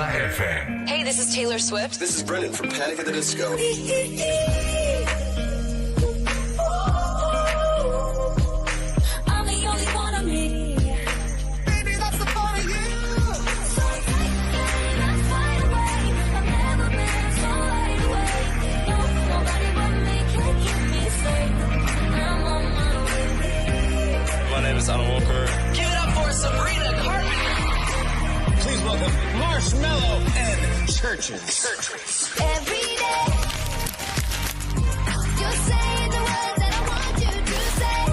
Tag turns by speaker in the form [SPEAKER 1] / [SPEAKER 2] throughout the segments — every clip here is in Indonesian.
[SPEAKER 1] FM.
[SPEAKER 2] Hey, this is Taylor Swift.
[SPEAKER 3] This is Brendan from Panic at the Disco.
[SPEAKER 4] I'm the only one of me. Baby, that's the part of you. So take me, let's fly away. I've never been so wide awake. No, nobody but me can keep me safe. I'm on my way.
[SPEAKER 5] My name is Alan Walker.
[SPEAKER 2] Give it up for Sabrina Carpenter.
[SPEAKER 5] Please welcome Marshmello and Churches.
[SPEAKER 4] Every day, you're saying the words that I want you to say.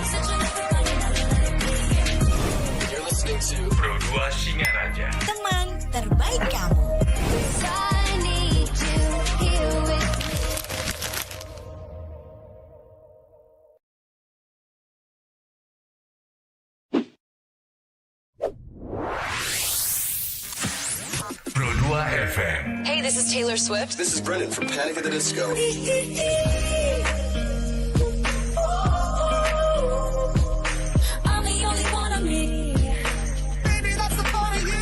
[SPEAKER 4] Such a little running out of me.
[SPEAKER 3] You're listening to
[SPEAKER 1] Pro 2 Singaraja.
[SPEAKER 6] Teman terbaik kamu.
[SPEAKER 4] I need you here with me.
[SPEAKER 1] Pro 2 FM.
[SPEAKER 2] Hey, this is Taylor Swift.
[SPEAKER 3] This is Brendan from Panic at the Disco.
[SPEAKER 4] I'm the only one of me. Baby, that's the part of you.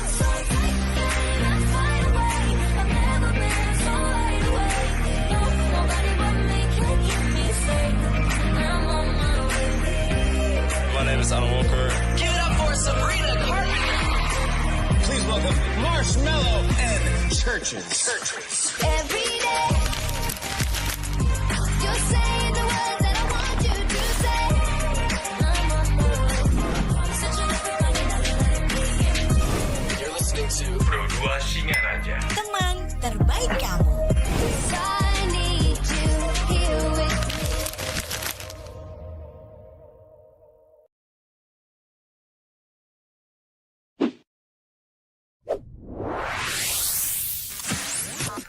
[SPEAKER 4] So take me, let's fly away. I've never been so wide awake. No, nobody but me can keep me safe. I'm on my way.
[SPEAKER 5] My name is Alan Walker.
[SPEAKER 2] Give it up for Sabrina Carpenter.
[SPEAKER 5] Please welcome Marshmello and Churches.
[SPEAKER 4] Every day, you're saying the words that I want you to say. I'm on my way. Such a little running out of me.
[SPEAKER 3] You're listening to
[SPEAKER 1] Pro 2 Singaraja.
[SPEAKER 6] Teman terbaik kamu.
[SPEAKER 4] I need you here with me.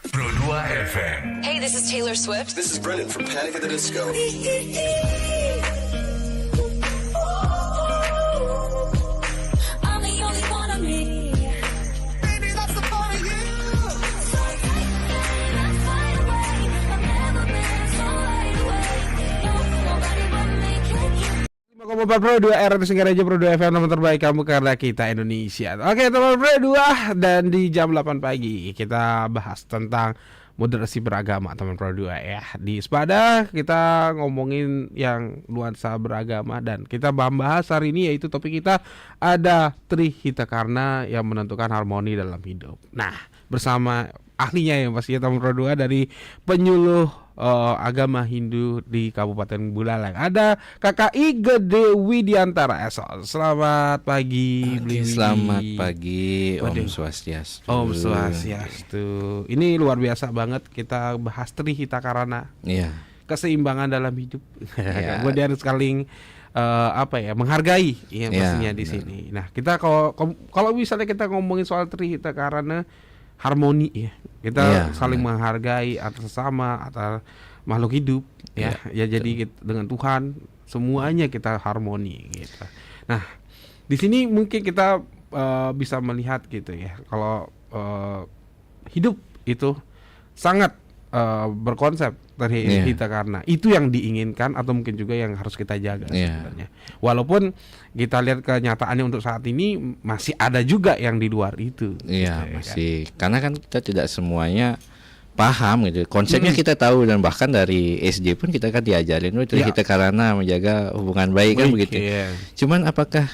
[SPEAKER 1] Pro 2 FM.
[SPEAKER 2] Hey, this is Taylor Swift.
[SPEAKER 3] This is Brendan from Panic at the Disco.
[SPEAKER 4] I'm the only one of me. Baby, that's the part of you. So take me, let's fly away. I've never been so wide awake. No, nobody but me can keep
[SPEAKER 7] 5,4 Pro 2 R Singaraja Pro 2 FM, teman terbaik kamu karena kita Indonesia. Oke teman Pro 2, dan di jam 8 pagi kita bahas tentang moderasi beragama teman Pro 2 ya. Di Sepada kita ngomongin yang nuansa beragama, dan kita bahas hari ini yaitu topik kita ada Trihitakarna yang menentukan harmoni dalam hidup. Nah, bersama ahlinya yang pastinya teman Pro 2 dari penyuluh agama Hindu di Kabupaten Buleleng. Ada Kakak Gede Widiantara Esol. Selamat pagi, Bli.
[SPEAKER 8] Selamat pagi,
[SPEAKER 7] Waduh.
[SPEAKER 8] Om Swastiastu.
[SPEAKER 7] Om Swastiastu. Ini luar biasa banget kita bahas Trihitakarna.
[SPEAKER 8] Iya.
[SPEAKER 7] Keseimbangan dalam hidup.
[SPEAKER 8] Iya.
[SPEAKER 7] Kemudian saling menghargai ya pastinya di
[SPEAKER 8] benar.
[SPEAKER 7] sini. Nah, kita kalau misalnya kita ngomongin soal Trihitakarna, harmoni ya. Kita
[SPEAKER 8] Iya,
[SPEAKER 7] saling
[SPEAKER 8] benar.
[SPEAKER 7] menghargai antar sesama, antar makhluk hidup ya. Ya jadi dengan Tuhan semuanya kita harmoni gitu. Nah, di sini mungkin kita bisa melihat gitu ya. Kalau hidup itu sangat berkonsep Trihitakarna. Itu yang diinginkan atau mungkin juga yang harus kita jaga sebenarnya. Walaupun kita lihat kenyataannya untuk saat ini masih ada juga yang di luar itu.
[SPEAKER 8] Iya,
[SPEAKER 7] gitu,
[SPEAKER 8] masih. Karena kan kita tidak semuanya paham gitu. Konsepnya kita tahu, dan bahkan dari SD pun kita kan diajarin Trihitakarna menjaga hubungan baik kan begitu.
[SPEAKER 7] Iya.
[SPEAKER 8] Cuman apakah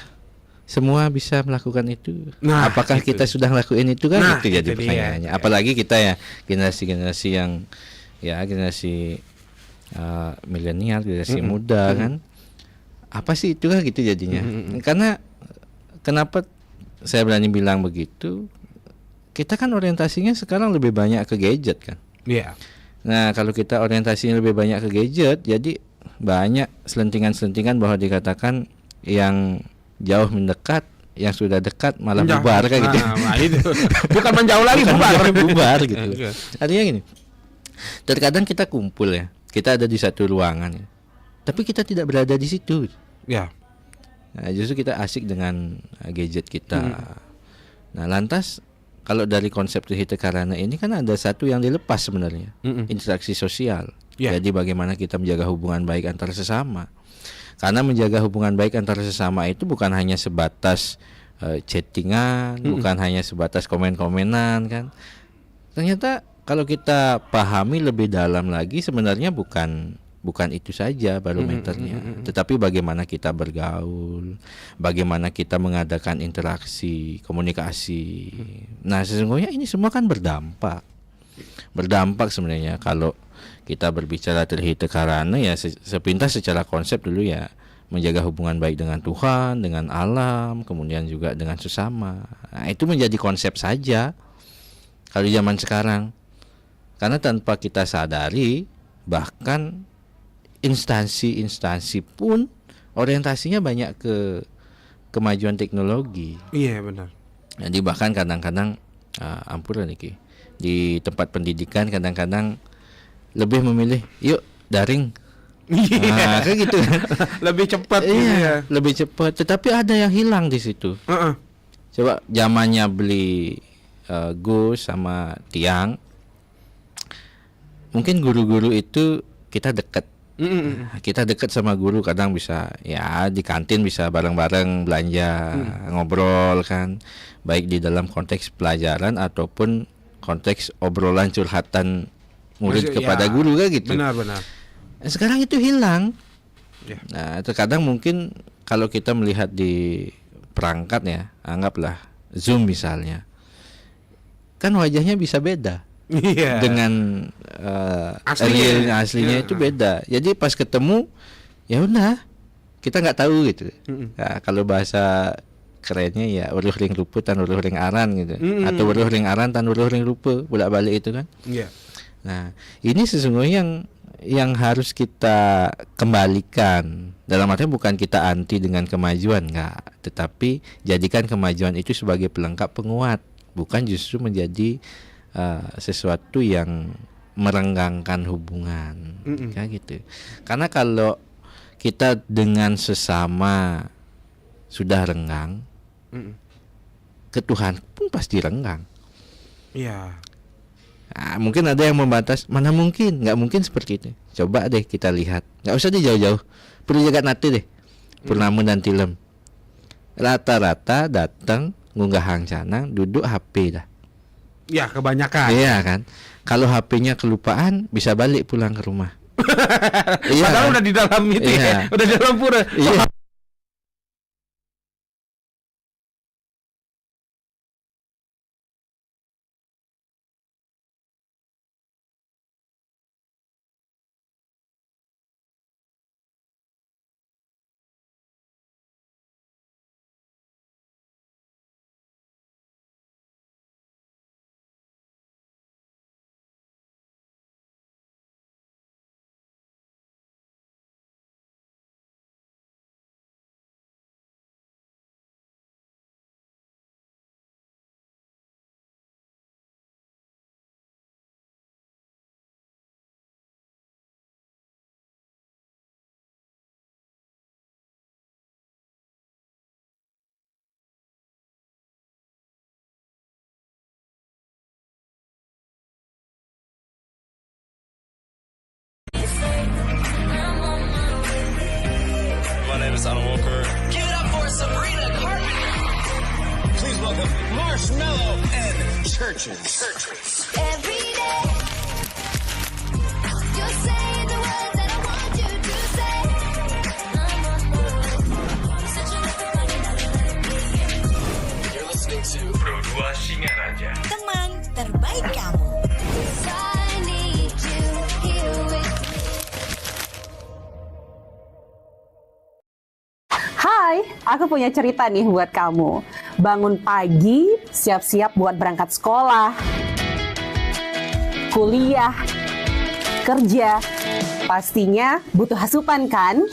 [SPEAKER 8] semua bisa melakukan itu?
[SPEAKER 7] Nah,
[SPEAKER 8] apakah
[SPEAKER 7] itu.
[SPEAKER 8] kita sudah lakuin itu kan?
[SPEAKER 7] Nah,
[SPEAKER 8] itu jadi
[SPEAKER 7] itu dia.
[SPEAKER 8] pertanyaannya. Apalagi kita ya generasi-generasi yang generasi milenial, generasi muda kan. Apa sih itu kan gitu jadinya. Karena kenapa saya berani bilang begitu? Kita kan orientasinya sekarang lebih banyak ke gadget kan.
[SPEAKER 7] Iya.
[SPEAKER 8] Nah, kalau kita orientasinya lebih banyak ke gadget, jadi banyak selentingan-selentingan bahwa dikatakan yang jauh mendekat, yang sudah dekat malah bubar kayak gitu.
[SPEAKER 7] Nah, itu. Bukan menjauh lagi,
[SPEAKER 8] Bukan
[SPEAKER 7] bubar.
[SPEAKER 8] bubar gitu.
[SPEAKER 7] Iya.
[SPEAKER 8] Artinya gini. Terkadang kita kumpul ya, kita ada di satu ruangan ya, tapi kita tidak berada di situ.
[SPEAKER 7] Ya.
[SPEAKER 8] Nah, justru kita asik dengan gadget kita. Nah, lantas kalau dari konsep Trihitakarna ini kan ada satu yang dilepas sebenarnya, interaksi sosial.
[SPEAKER 7] Yeah.
[SPEAKER 8] Jadi bagaimana kita menjaga hubungan baik antar sesama. Karena menjaga hubungan baik antar sesama itu bukan hanya sebatas chattingan, bukan hanya sebatas komen-komenan kan. Ternyata kalau kita pahami lebih dalam lagi sebenarnya bukan itu saja barometernya, tetapi bagaimana kita bergaul, bagaimana kita mengadakan interaksi, komunikasi. Nah, sesungguhnya ini semua kan berdampak sebenarnya. Kalau kita berbicara terhite karana ya sepintas secara konsep dulu ya menjaga hubungan baik dengan Tuhan, dengan alam, kemudian juga dengan sesama. Nah, itu menjadi konsep saja kalau zaman sekarang. Karena tanpa kita sadari, bahkan instansi-instansi pun orientasinya banyak ke kemajuan teknologi.
[SPEAKER 7] Iya, benar.
[SPEAKER 8] Jadi bahkan kadang-kadang ampun nih, di tempat pendidikan kadang-kadang lebih memilih yuk daring. Nah, kayak gitu kan.
[SPEAKER 7] Lebih cepat gitu ya.
[SPEAKER 8] Lebih cepat. Tetapi ada yang hilang di situ. Coba zamannya beli Gus sama Tiang, mungkin guru-guru itu kita dekat. Kita dekat sama guru, kadang bisa ya di kantin bisa bareng-bareng belanja, ngobrol kan, baik di dalam konteks pelajaran ataupun konteks obrolan curhatan murid kepada guru kan gitu.
[SPEAKER 7] Benar.
[SPEAKER 8] Sekarang itu hilang.
[SPEAKER 7] Ya.
[SPEAKER 8] Nah, terkadang mungkin kalau kita melihat di perangkat ya, anggaplah Zoom misalnya, kan wajahnya bisa beda.
[SPEAKER 7] Iya.
[SPEAKER 8] Dengan aslinya itu beda. Jadi pas ketemu ya udah kita nggak tahu gitu. Nah, kalau bahasa kerennya ya uruh ring rupa tan uruh ring aran gitu, atau uruh ring aran tan uruh ring rupa, bolak-balik itu kan.
[SPEAKER 7] Iya.
[SPEAKER 8] Nah, ini sesungguhnya yang harus kita kembalikan. Dalam artinya bukan kita anti dengan kemajuan, enggak, tetapi jadikan kemajuan itu sebagai pelengkap penguat, bukan justru menjadi sesuatu yang merenggangkan hubungan, kayak gitu. Karena kalau kita dengan sesama sudah renggang, ke Tuhan pun pasti renggang.
[SPEAKER 7] Iya.
[SPEAKER 8] Nah, mungkin ada yang membatas, mana mungkin, nggak mungkin seperti itu. Coba deh kita lihat, nggak usah jauh-jauh, perlu jagat nanti deh, Purnama dan Tilem. Rata-rata datang ngunggah hang canang, duduk HP dah.
[SPEAKER 7] Ya, kebanyakan.
[SPEAKER 8] Iya kan. Kalau HP-nya kelupaan, bisa balik pulang ke rumah. Iya,
[SPEAKER 7] padahal
[SPEAKER 8] kan?
[SPEAKER 7] udah di dalam itu ya, udah di dalam pura.
[SPEAKER 8] Iya.
[SPEAKER 5] My name is Alan Walker.
[SPEAKER 2] Give it up for Sabrina Carpenter.
[SPEAKER 5] Please welcome Marshmello and Churches.
[SPEAKER 4] Every day, you're saying the words that I want you to say.
[SPEAKER 3] You're listening to
[SPEAKER 1] Pro 2 Singaraja.
[SPEAKER 6] Teman terbaik kamu.
[SPEAKER 4] I need you here with
[SPEAKER 9] Hai, aku punya cerita nih buat kamu. Bangun pagi, siap-siap buat berangkat sekolah, kuliah, kerja. Pastinya butuh asupan kan?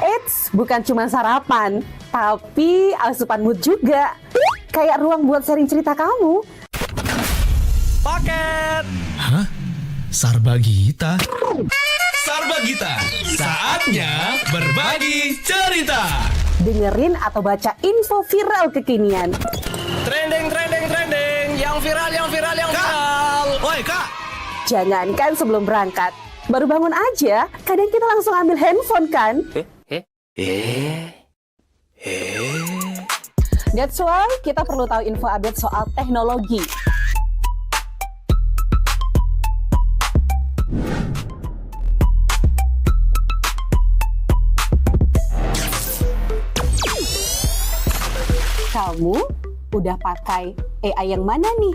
[SPEAKER 9] Eits, bukan cuma sarapan, tapi asupan mood juga. Kayak ruang buat sharing cerita kamu.
[SPEAKER 5] Paket.
[SPEAKER 10] Sarbagita. Sarbagita, saatnya berbagi cerita.
[SPEAKER 9] Dengerin atau baca info viral kekinian.
[SPEAKER 5] Trending. Yang viral.
[SPEAKER 10] Woi kak,
[SPEAKER 9] Jangankan sebelum berangkat, baru bangun aja, kadang kita langsung ambil handphone kan? That's why kita perlu tahu info update soal teknologi. Kamu udah pakai AI yang mana nih?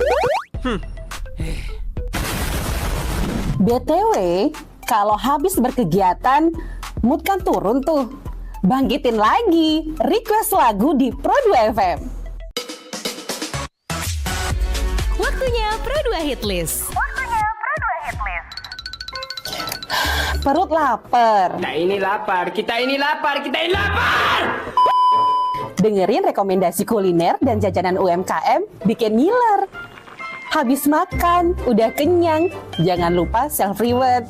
[SPEAKER 9] BTW, kalau habis berkegiatan, mood kan turun tuh. Bangkitin lagi, request lagu di Pro 2 FM.
[SPEAKER 6] Waktunya Pro 2 Hit List.
[SPEAKER 9] Perut lapar.
[SPEAKER 5] Kita ini lapar, kita ini lapar, kita ini lapar.
[SPEAKER 9] Dengerin rekomendasi kuliner dan jajanan UMKM bikin ngiler. Habis makan, udah kenyang, jangan lupa self-reward.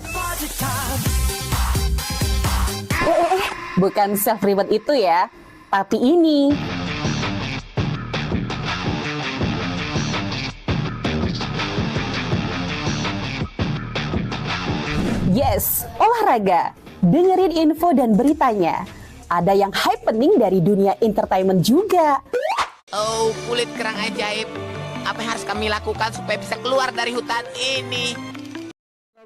[SPEAKER 9] Bukan self-reward itu ya, tapi ini. Yes, olahraga. Dengerin info dan beritanya. Ada yang happening dari dunia entertainment juga.
[SPEAKER 2] Oh, kulit kerang ajaib. Apa yang harus kami lakukan supaya bisa keluar dari hutan ini?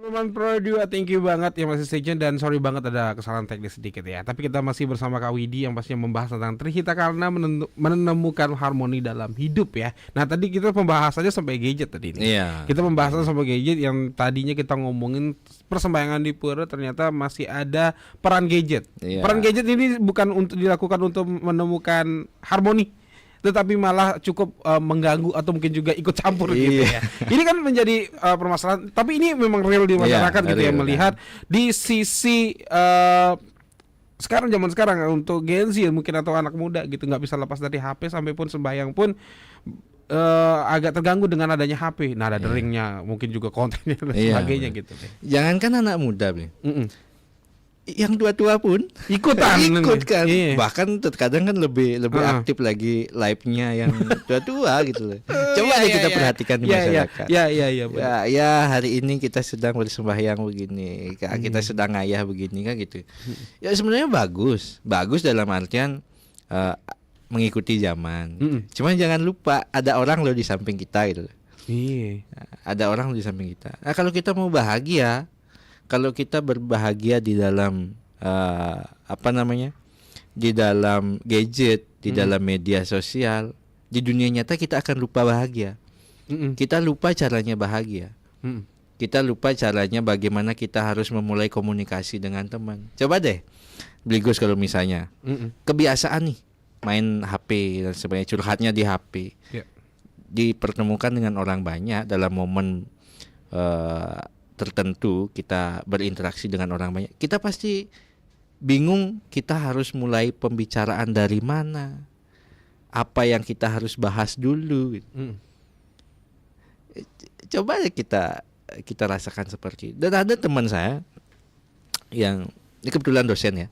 [SPEAKER 7] Teman Pro 2, thank you banget yang masih stay tune, dan sorry banget ada kesalahan teknis sedikit ya. Tapi kita masih bersama Kak Widi yang pastinya membahas tentang Trihita karena menemukan harmoni dalam hidup ya. Nah tadi kita pembahasannya sampai gadget tadi nih.
[SPEAKER 8] Iya.
[SPEAKER 7] Kita pembahasan sampai gadget yang tadinya kita ngomongin persembahyangan di pura, ternyata masih ada peran gadget.
[SPEAKER 8] Iya.
[SPEAKER 7] Peran gadget ini bukan untuk dilakukan untuk menemukan harmoni, tetapi malah cukup mengganggu atau mungkin juga ikut campur gitu ya. Ini kan menjadi permasalahan, tapi ini memang real di masyarakat gitu ya, melihat di sisi sekarang, zaman sekarang untuk Gen Z mungkin atau anak muda gitu nggak bisa lepas dari HP, sampai pun sembahyang pun agak terganggu dengan adanya HP. Nah, ada deringnya, mungkin juga kontennya dan sebagainya gitu deh.
[SPEAKER 8] Jangankan anak muda, Bli. Yang tua-tua pun
[SPEAKER 7] ikutan
[SPEAKER 8] ikut kan.
[SPEAKER 7] Iya.
[SPEAKER 8] Bahkan terkadang kan lebih aktif lagi live-nya yang tua-tua gitu loh. Coba deh kita perhatikan di masyarakat. Ya, hari ini kita sedang bersembahyang begini, kita sedang ngayah begini kan gitu. Ya sebenarnya bagus dalam artian mengikuti zaman. Cuman jangan lupa ada orang loh di samping kita gitu.
[SPEAKER 7] Iya.
[SPEAKER 8] Ada orang di samping kita. Nah, kalau kita mau bahagia, kalau kita berbahagia di dalam di dalam gadget, di dalam media sosial, di dunia nyata kita akan lupa bahagia. Kita lupa caranya bahagia. Kita lupa caranya bagaimana kita harus memulai komunikasi dengan teman. Coba deh, Bligus, kalau misalnya kebiasaan nih main HP dan sebagainya, curhatnya di HP, dipertemukan dengan orang banyak dalam momen tertentu, kita berinteraksi dengan orang banyak, kita pasti bingung kita harus mulai pembicaraan dari mana, apa yang kita harus bahas dulu. Coba kita rasakan seperti itu. Dan ada teman saya yang ini kebetulan dosen ya.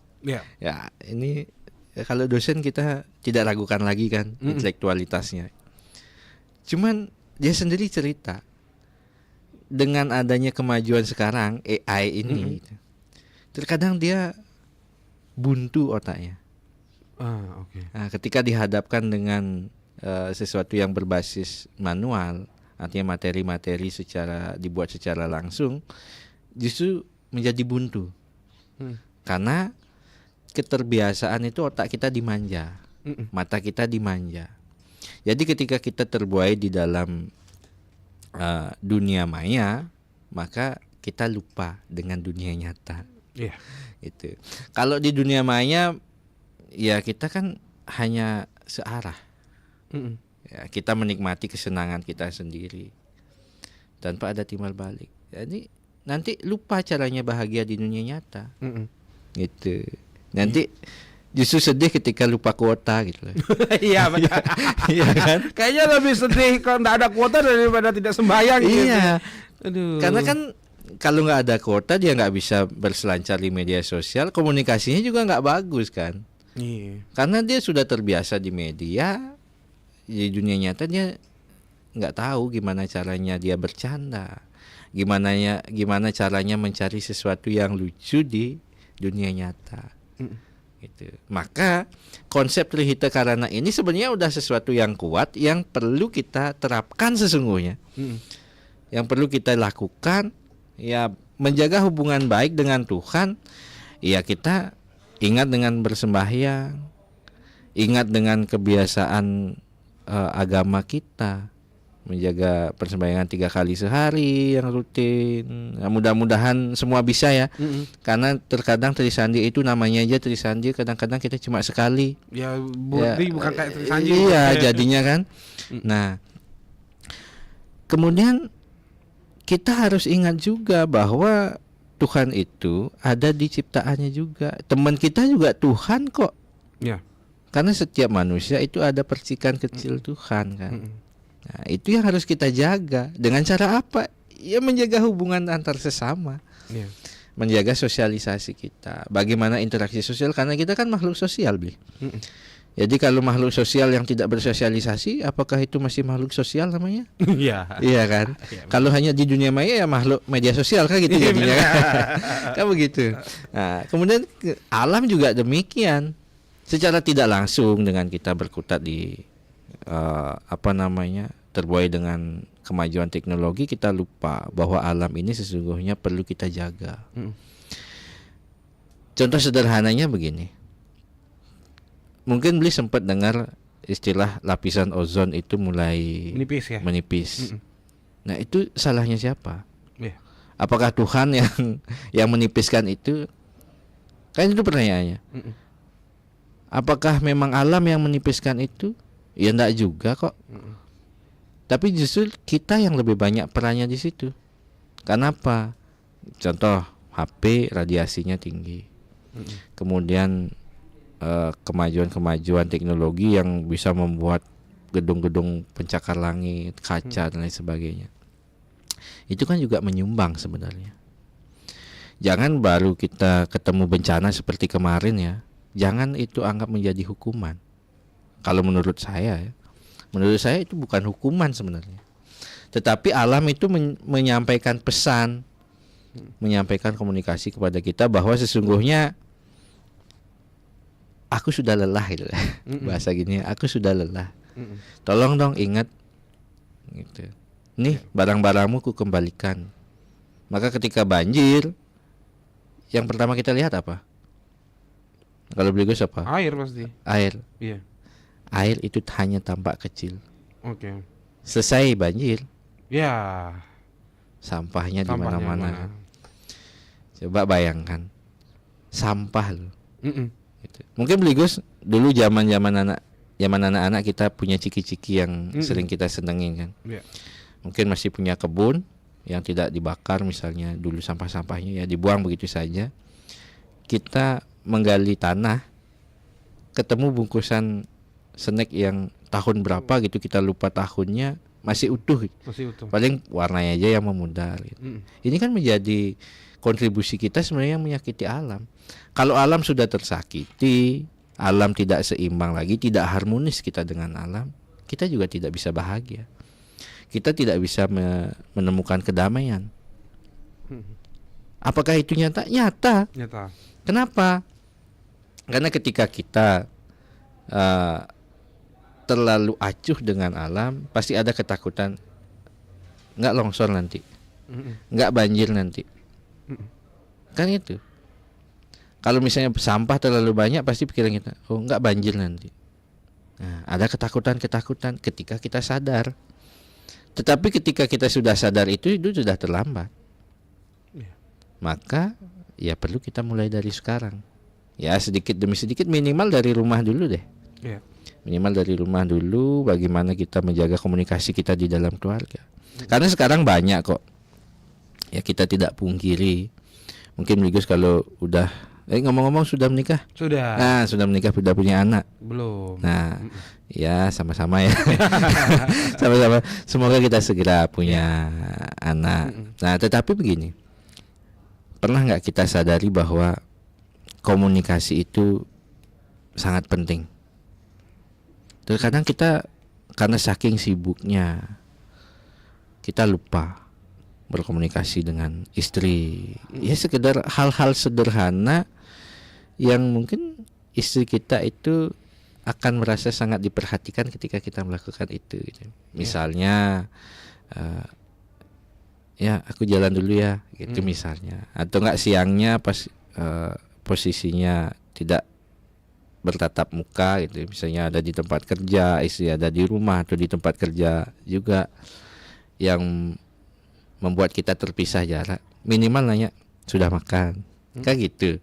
[SPEAKER 8] Ya ini kalau dosen kita tidak ragukan lagi kan intelektualitasnya. Cuman dia sendiri cerita, dengan adanya kemajuan sekarang AI ini, terkadang dia buntu otaknya. Nah, ketika dihadapkan dengan sesuatu yang berbasis manual, artinya materi-materi dibuat secara langsung, justru menjadi buntu. Karena keterbiasaan itu otak kita dimanja, mata kita dimanja. Jadi ketika kita terbuai di dalam dunia maya, maka kita lupa dengan dunia nyata. Itu. Kalau di dunia maya, ya kita kan hanya searah. Ya, kita menikmati kesenangan kita sendiri tanpa ada timbal balik. Jadi nanti lupa caranya bahagia di dunia nyata. Gitu. Nanti justru sedih ketika lupa kuota gitu.
[SPEAKER 7] Iya benar.
[SPEAKER 8] Iya kan?
[SPEAKER 7] Kayaknya lebih sedih kalau nggak ada kuota daripada tidak sembahyang gitu.
[SPEAKER 8] Iya.
[SPEAKER 7] Aduh.
[SPEAKER 8] Karena kan kalau nggak ada kuota, dia nggak bisa berselancar di media sosial, komunikasinya juga nggak bagus kan.
[SPEAKER 7] Iya.
[SPEAKER 8] Karena dia sudah terbiasa di media, di dunia nyata dia nggak tahu gimana caranya dia bercanda, gimana caranya mencari sesuatu yang lucu di dunia nyata. Gitu. Maka konsep Trihita Karana ini sebenarnya udah sesuatu yang kuat yang perlu kita terapkan sesungguhnya. Yang perlu kita lakukan ya menjaga hubungan baik dengan Tuhan. Ya kita ingat dengan bersembahyang, ingat dengan kebiasaan agama kita, menjaga persembahyangan 3 kali sehari yang rutin. Nah, mudah-mudahan semua bisa ya. Karena terkadang Trisandi itu namanya aja Trisandi, kadang-kadang kita cuma sekali.
[SPEAKER 7] Ya, bukan kayak Trisandi.
[SPEAKER 8] Iya, jadinya kan. Nah, kemudian kita harus ingat juga bahwa Tuhan itu ada di ciptaannya juga. Teman kita juga Tuhan kok.
[SPEAKER 7] Ya.
[SPEAKER 8] Karena setiap manusia itu ada percikan kecil Tuhan kan. Nah, itu yang harus kita jaga. Dengan cara apa? Ya menjaga hubungan antar sesama.
[SPEAKER 7] Iya.
[SPEAKER 8] Menjaga sosialisasi kita. Bagaimana interaksi sosial, karena kita kan makhluk sosial, Bli. Jadi kalau makhluk sosial yang tidak bersosialisasi, apakah itu masih makhluk sosial namanya?
[SPEAKER 7] Iya.
[SPEAKER 8] Iya kan? Kalau hanya di dunia maya ya makhluk media sosial kan gitu jadinya. Kan begitu. Nah, kemudian alam juga demikian. Secara tidak langsung dengan kita berkutat di terbuai dengan kemajuan teknologi, kita lupa bahwa alam ini sesungguhnya perlu kita jaga. Contoh sederhananya begini. Mungkin Beli sempat dengar istilah lapisan ozon itu mulai menipis. Nah, itu salahnya siapa?
[SPEAKER 7] Yeah.
[SPEAKER 8] Apakah Tuhan yang menipiskan itu? Kan itu pertanyaannya. Apakah memang alam yang menipiskan itu? Ya enggak juga kok. Tapi justru kita yang lebih banyak perannya di situ. Kenapa? Contoh HP radiasinya tinggi. Kemudian kemajuan teknologi yang bisa membuat gedung-gedung pencakar langit, kaca dan lain sebagainya. Itu kan juga menyumbang sebenarnya. Jangan baru kita ketemu bencana seperti kemarin ya, jangan itu anggap menjadi hukuman. Kalau menurut saya ya, menurut saya itu bukan hukuman sebenarnya. Tetapi alam itu menyampaikan pesan, menyampaikan komunikasi kepada kita bahwa sesungguhnya aku sudah lelah gitu. Bahasa gini, aku sudah lelah. Tolong dong ingat gitu. Nih barang-barangmu ku kembalikan. Maka ketika banjir, yang pertama kita lihat apa? Kalau beli gus apa?
[SPEAKER 7] Air pasti.
[SPEAKER 8] Air.
[SPEAKER 7] Iya.
[SPEAKER 8] Air itu hanya tampak kecil.
[SPEAKER 7] Oke.
[SPEAKER 8] Selesai banjir,
[SPEAKER 7] Ya.
[SPEAKER 8] sampahnya di
[SPEAKER 7] Sampahnya
[SPEAKER 8] mana-mana.
[SPEAKER 7] mana.
[SPEAKER 8] Coba bayangkan, sampah loh. Gitu. Mungkin beli gus dulu zaman anak-anak kita punya ciki-ciki yang sering kita senengin kan.
[SPEAKER 7] Yeah.
[SPEAKER 8] Mungkin masih punya kebun yang tidak dibakar misalnya, dulu sampah-sampahnya ya dibuang begitu saja. Kita menggali tanah, ketemu bungkusan snack yang tahun berapa gitu, kita lupa tahunnya, masih utuh.
[SPEAKER 7] Masih utuh.
[SPEAKER 8] Paling warnanya aja yang memudar gitu. Ini kan menjadi kontribusi kita sebenarnya yang menyakiti alam. Kalau alam sudah tersakiti, alam tidak seimbang lagi, tidak harmonis kita dengan alam, kita juga tidak bisa bahagia. Kita tidak bisa menemukan kedamaian. Apakah itu nyata? Nyata.
[SPEAKER 7] Nyata.
[SPEAKER 8] Kenapa? Karena ketika kita terlalu acuh dengan alam, pasti ada ketakutan nggak longsor nanti, nggak banjir nanti. Kan itu. Kalau misalnya sampah terlalu banyak, pasti pikiran kita, oh nggak banjir nanti. Nah, ada ketakutan ketika kita sadar. Tetapi ketika kita sudah sadar itu sudah terlambat. Maka ya perlu kita mulai dari sekarang. Ya sedikit demi sedikit, minimal dari rumah dulu deh.
[SPEAKER 7] Yeah.
[SPEAKER 8] Minimal dari rumah dulu, bagaimana kita menjaga komunikasi kita di dalam keluarga. Karena sekarang banyak kok. Ya kita tidak pungkiri. Mungkin Ligus kalau udah ngomong-ngomong sudah menikah?
[SPEAKER 7] Sudah.
[SPEAKER 8] Nah, sudah menikah, sudah punya anak?
[SPEAKER 7] Belum.
[SPEAKER 8] Nah, ya sama-sama ya. Sama-sama. Semoga kita segera punya anak. Nah, tetapi begini. Pernah nggak kita sadari bahwa komunikasi itu sangat penting? Terkadang kita karena saking sibuknya kita lupa berkomunikasi dengan istri. Ya sekedar hal-hal sederhana yang mungkin istri kita itu akan merasa sangat diperhatikan ketika kita melakukan itu gitu. Misalnya ya aku jalan dulu ya gitu misalnya, atau enggak siangnya pas posisinya tidak bertatap muka gitu, misalnya ada di tempat kerja, istri ada di rumah atau di tempat kerja juga, yang membuat kita terpisah jarak, minimal nanya sudah makan, kayak gitu.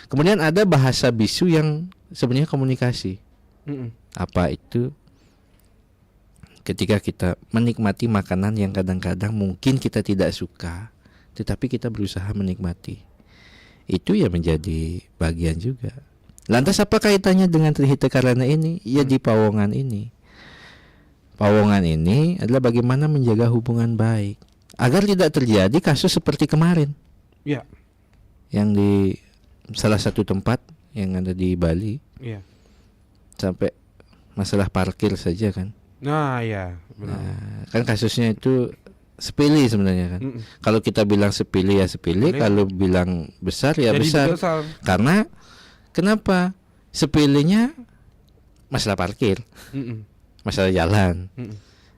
[SPEAKER 8] Kemudian ada bahasa bisu yang sebenarnya komunikasi. Apa itu? Ketika kita menikmati makanan yang kadang-kadang mungkin kita tidak suka, tetapi kita berusaha menikmati, itu ya menjadi bagian juga. Lantas apa kaitannya dengan Trihita Karana ini? Ya di Pawongan ini. Pawongan ini adalah bagaimana menjaga hubungan baik agar tidak terjadi kasus seperti kemarin.
[SPEAKER 7] Ya.
[SPEAKER 8] Yang di salah satu tempat yang ada di Bali.
[SPEAKER 7] Iya.
[SPEAKER 8] Sampai masalah parkir saja kan.
[SPEAKER 7] Nah, ya, benar.
[SPEAKER 8] Nah, kan kasusnya itu sepele sebenarnya kan. Kalau kita bilang sepele ya sepele, kalau bilang besar ya
[SPEAKER 7] jadi
[SPEAKER 8] besar. Karena kenapa? Sepelenya masalah parkir, masalah jalan.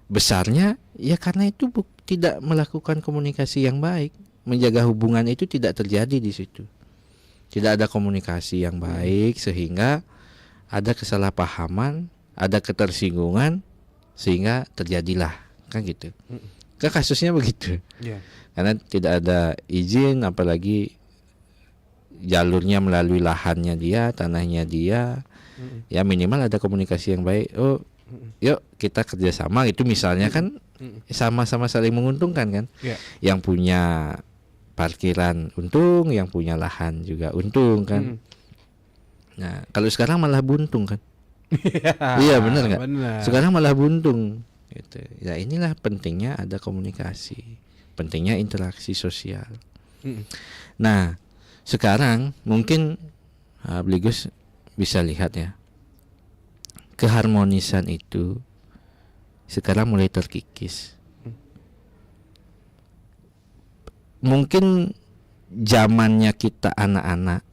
[SPEAKER 8] Besarnya ya karena itu tidak melakukan komunikasi yang baik, menjaga hubungan itu tidak terjadi di situ. Tidak ada komunikasi yang baik sehingga ada kesalahpahaman, ada ketersinggungan sehingga terjadilah kan gitu. Kan kasusnya begitu. Karena tidak ada izin, apalagi jalurnya melalui lahannya dia, tanahnya dia. Ya minimal ada komunikasi yang baik. Oh, yuk kita kerjasama itu misalnya kan sama-sama saling menguntungkan kan. Yang punya parkiran untung, yang punya lahan juga untung kan. Nah kalau sekarang malah buntung kan. Iya benar nggak? Sekarang malah buntung. Gitu. Ya inilah pentingnya ada komunikasi, pentingnya interaksi sosial. Nah sekarang mungkin Bligus bisa lihat ya, keharmonisan itu sekarang mulai terkikis. Mungkin zamannya kita anak-anak,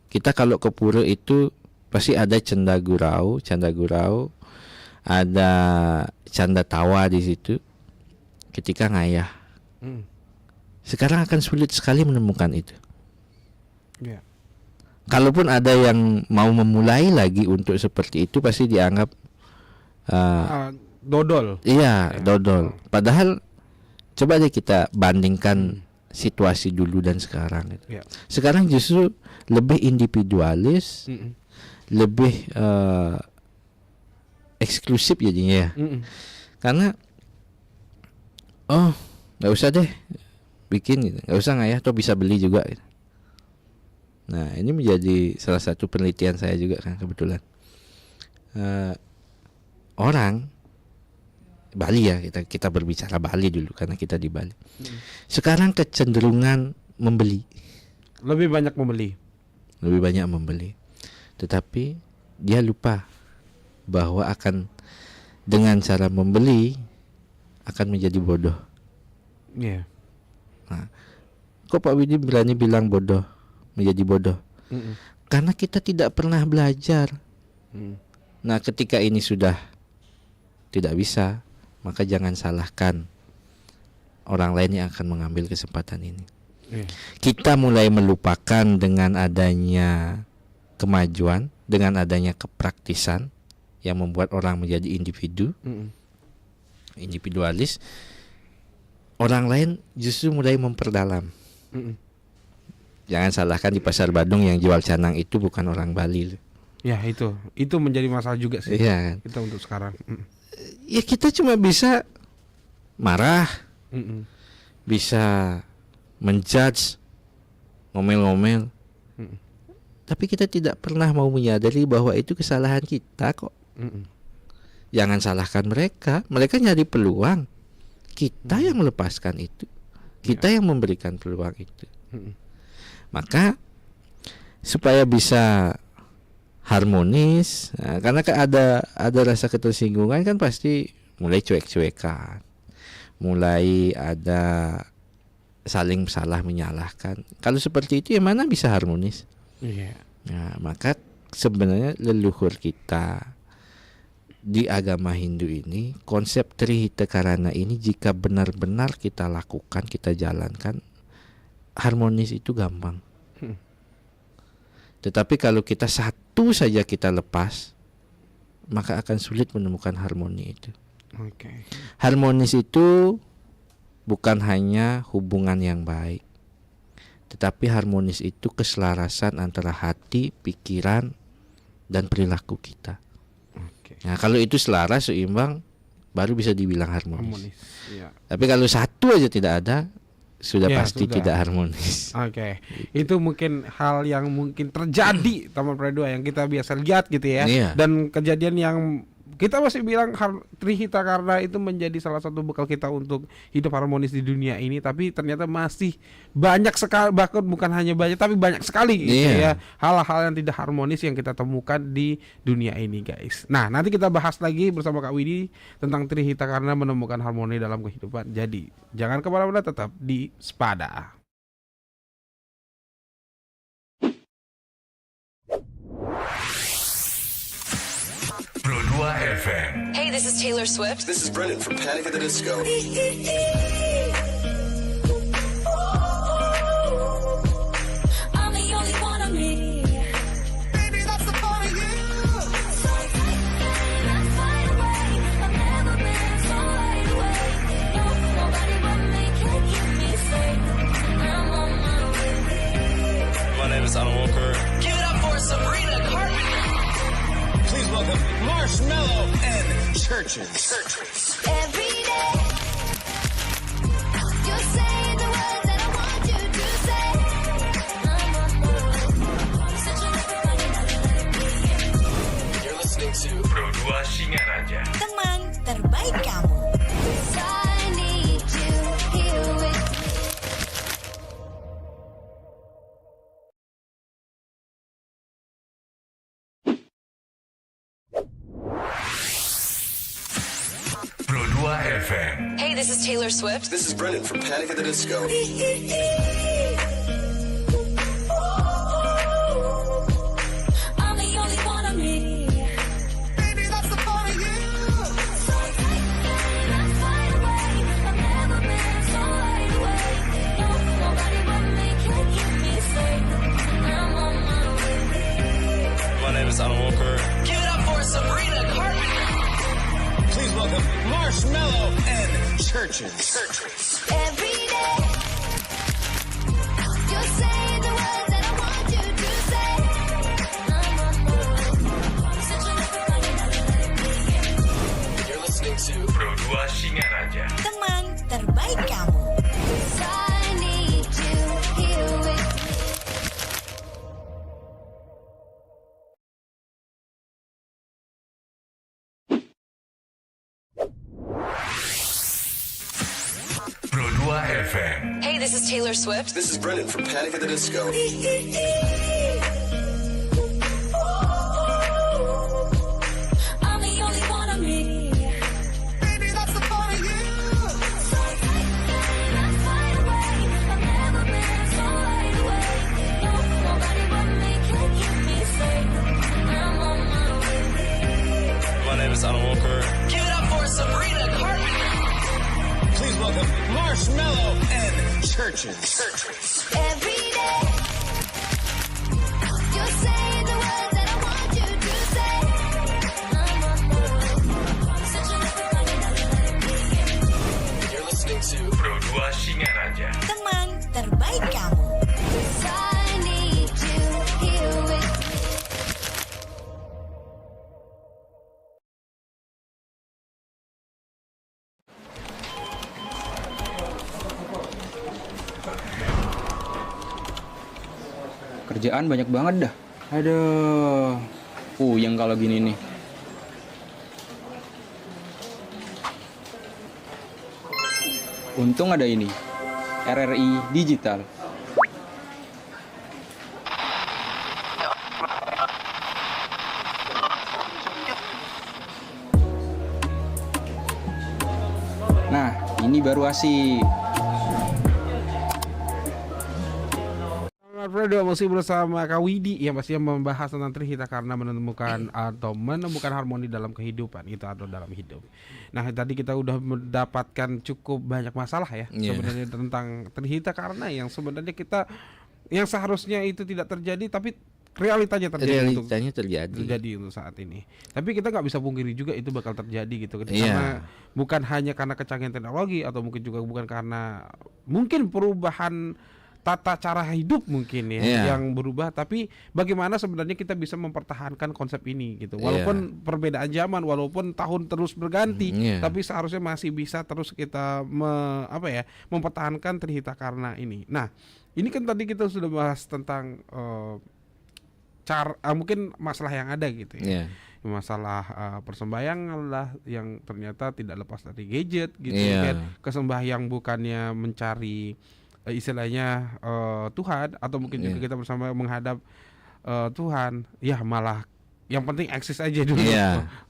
[SPEAKER 8] kita kalau ke pura itu pasti ada canda gurau, ada canda tawa di situ ketika ngayah. Sekarang akan sulit sekali menemukan itu. Kalaupun ada yang mau memulai lagi untuk seperti itu, pasti dianggap
[SPEAKER 7] dodol.
[SPEAKER 8] Iya, dodol. Padahal coba deh kita bandingkan situasi dulu dan sekarang. Sekarang justru lebih individualis, lebih eksklusif jadinya ya. Karena nggak usah deh bikin gitu, nggak usah ngayah, atau bisa beli juga gitu. Nah ini menjadi salah satu penelitian saya juga kan kebetulan. Orang Bali ya, kita berbicara Bali dulu karena kita di Bali. Sekarang kecenderungan membeli,
[SPEAKER 7] lebih banyak membeli,
[SPEAKER 8] tetapi dia lupa bahwa akan dengan cara membeli akan menjadi bodoh. Nah, kok Pak Widi berani bilang bodoh, menjadi bodoh? Karena kita tidak pernah belajar. Nah ketika ini sudah tidak bisa, maka jangan salahkan orang lain yang akan mengambil kesempatan ini. Kita mulai melupakan dengan adanya kemajuan, dengan adanya kepraktisan yang membuat orang menjadi individu, individualis. Orang lain justru mulai memperdalam. Jangan salahkan di pasar Badung yang jual canang itu bukan orang Bali.
[SPEAKER 7] Ya itu menjadi masalah juga sih.
[SPEAKER 8] Iya kan?
[SPEAKER 7] Kita untuk sekarang.
[SPEAKER 8] Ya kita cuma bisa marah, bisa menjudge, ngomel-ngomel, tapi kita tidak pernah mau menyadari bahwa itu kesalahan kita kok. Jangan salahkan mereka nyari peluang, kita yang melepaskan itu, kita yang memberikan peluang itu. Maka supaya bisa harmonis, nah, karena ada rasa ketersinggungan kan pasti mulai cuek-cuekan, mulai ada saling salah menyalahkan. Kalau seperti itu ya mana bisa harmonis? Nah, maka sebenarnya leluhur kita di agama Hindu ini, konsep Trihita Karana ini jika benar-benar kita lakukan, kita jalankan, harmonis itu gampang. Tetapi kalau kita satu saja kita lepas, maka akan sulit menemukan harmoni itu. Harmonis itu bukan hanya hubungan yang baik, tetapi harmonis itu keselarasan antara hati, pikiran, dan perilaku kita. Nah, kalau itu selaras, seimbang, baru bisa dibilang harmonis. Tapi kalau satu aja tidak ada, sudah pasti tidak harmonis.
[SPEAKER 7] Itu mungkin hal yang mungkin terjadi teman Pro2 yang kita biasa lihat gitu ya. Dan kejadian yang kita masih bilang Trihita Karna itu menjadi salah satu bekal kita untuk hidup harmonis di dunia ini, tapi ternyata masih banyak sekali, bahkan bukan hanya banyak tapi banyak sekali gitu ya, hal-hal yang tidak harmonis yang kita temukan di dunia ini guys. Nah, nanti kita bahas lagi bersama Kak Widi tentang Trihita Karna menemukan harmoni dalam kehidupan. Jadi jangan kemana-mana, tetap di Spada.
[SPEAKER 1] Pro2 FM.
[SPEAKER 11] Hey, this is Taylor Swift.
[SPEAKER 3] This is Brendan from Panic at the Disco.
[SPEAKER 4] I'm the only one of me. Baby, that's the part of you. So tight, let's fly away. I've never been so wide awake. No, nobody but me can keep me safe. I'm on my way.
[SPEAKER 10] My name is Alan Walker.
[SPEAKER 11] Give it up for Sabrina Carpenter.
[SPEAKER 10] Please welcome Marshmello and Churches.
[SPEAKER 4] Every day, you say the words that I want you to say.
[SPEAKER 3] You're listening to
[SPEAKER 1] Pro2 Singaraja.
[SPEAKER 6] Teman terbaik kamu.
[SPEAKER 4] I need you here with me.
[SPEAKER 1] Pro2 FM.
[SPEAKER 11] Hey, this is Taylor Swift.
[SPEAKER 3] This is Brendan from Panic at the Disco.
[SPEAKER 4] I'm the only one of me. Baby, that's the part of you. So tight, let's fly away. I've never been so wide awake. No, nobody but me can keep me safe. I'm on my way.
[SPEAKER 10] My name is Alan Walker.
[SPEAKER 11] Give it up for Sabrina Carpenter.
[SPEAKER 10] Please welcome Marshmello and Churches.
[SPEAKER 4] Every day, you say the words that I want you to say.
[SPEAKER 3] You're listening to
[SPEAKER 1] Pro2 Singaraja.
[SPEAKER 6] Teman terbaik kamu.
[SPEAKER 4] I need you here with me.
[SPEAKER 1] Pro2 FM.
[SPEAKER 11] Hey, this is Taylor Swift.
[SPEAKER 3] This is Brendan from Panic at the Disco.
[SPEAKER 4] I'm the only one of me. Baby, that's the part of you. So tight, let's fly away. I've never been so wide awake. No, nobody but me can keep me safe. I'm on my way.
[SPEAKER 10] My name is Alan Walker.
[SPEAKER 11] Give it up for Sabrina Carpenter.
[SPEAKER 10] Please welcome Marshmello and Churches.
[SPEAKER 4] Every day, you say the words that I want you to say.
[SPEAKER 3] You're listening to
[SPEAKER 1] Pro2 Singaraja.
[SPEAKER 6] Teman terbaik kamu.
[SPEAKER 4] I need you here with me.
[SPEAKER 5] Kerjaan banyak banget dah. Aduh. Puyeng kalau gini nih. Untung ada ini. RRI Digital. Nah, ini baru asik.
[SPEAKER 7] Teman Fredo masih bersama Kak Widi yang pastinya membahas tentang Trihita karena menemukan harmoni dalam kehidupan itu atau dalam hidup. Nah tadi kita udah mendapatkan cukup banyak masalah ya sebenarnya tentang Trihita karena yang sebenarnya kita yang seharusnya itu tidak terjadi tapi realitanya terjadi untuk saat ini. Tapi kita nggak bisa pungkiri juga itu bakal terjadi gitu karena bukan hanya karena kecanggihan teknologi atau mungkin juga bukan karena mungkin perubahan tata cara hidup mungkin yang berubah, tapi bagaimana sebenarnya kita bisa mempertahankan konsep ini gitu. Walaupun perbedaan zaman, walaupun tahun terus berganti, tapi seharusnya masih bisa terus kita mempertahankan Trihita karna ini. Nah, ini kan tadi kita sudah bahas tentang mungkin masalah yang ada gitu ya. Masalah persembayangan lah yang ternyata tidak lepas dari gadget gitu kan. Kesembahyang bukannya mencari istilahnya Tuhan atau mungkin juga kita bersama menghadap Tuhan, ya malah yang penting eksis aja dulu.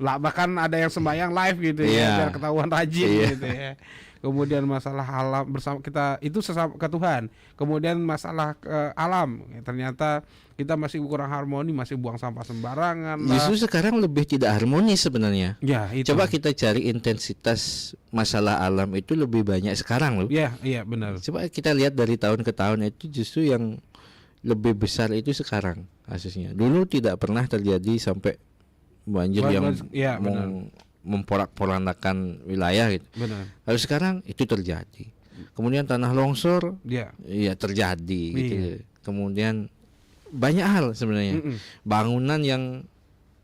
[SPEAKER 7] Lah bahkan ada yang sembahyang live gitu ya biar ketahuan rajin gitu ya. Kemudian masalah alam bersama kita itu sesama ke Tuhan. Kemudian masalah alam ternyata kita masih kurang harmoni, masih buang sampah sembarangan.
[SPEAKER 8] Justru sekarang lebih tidak harmonis sebenarnya.
[SPEAKER 7] Itu.
[SPEAKER 8] Coba kita cari intensitas masalah alam itu lebih banyak sekarang loh.
[SPEAKER 7] Iya benar.
[SPEAKER 8] Coba kita lihat dari tahun ke tahun itu justru yang lebih besar itu sekarang kasusnya. Dulu tidak pernah terjadi sampai banjir yang memporak-porandakan wilayah gitu.
[SPEAKER 7] Benar.
[SPEAKER 8] Lalu sekarang itu terjadi. Kemudian tanah longsor, terjadi gitu. Kemudian banyak hal sebenarnya. Bangunan yang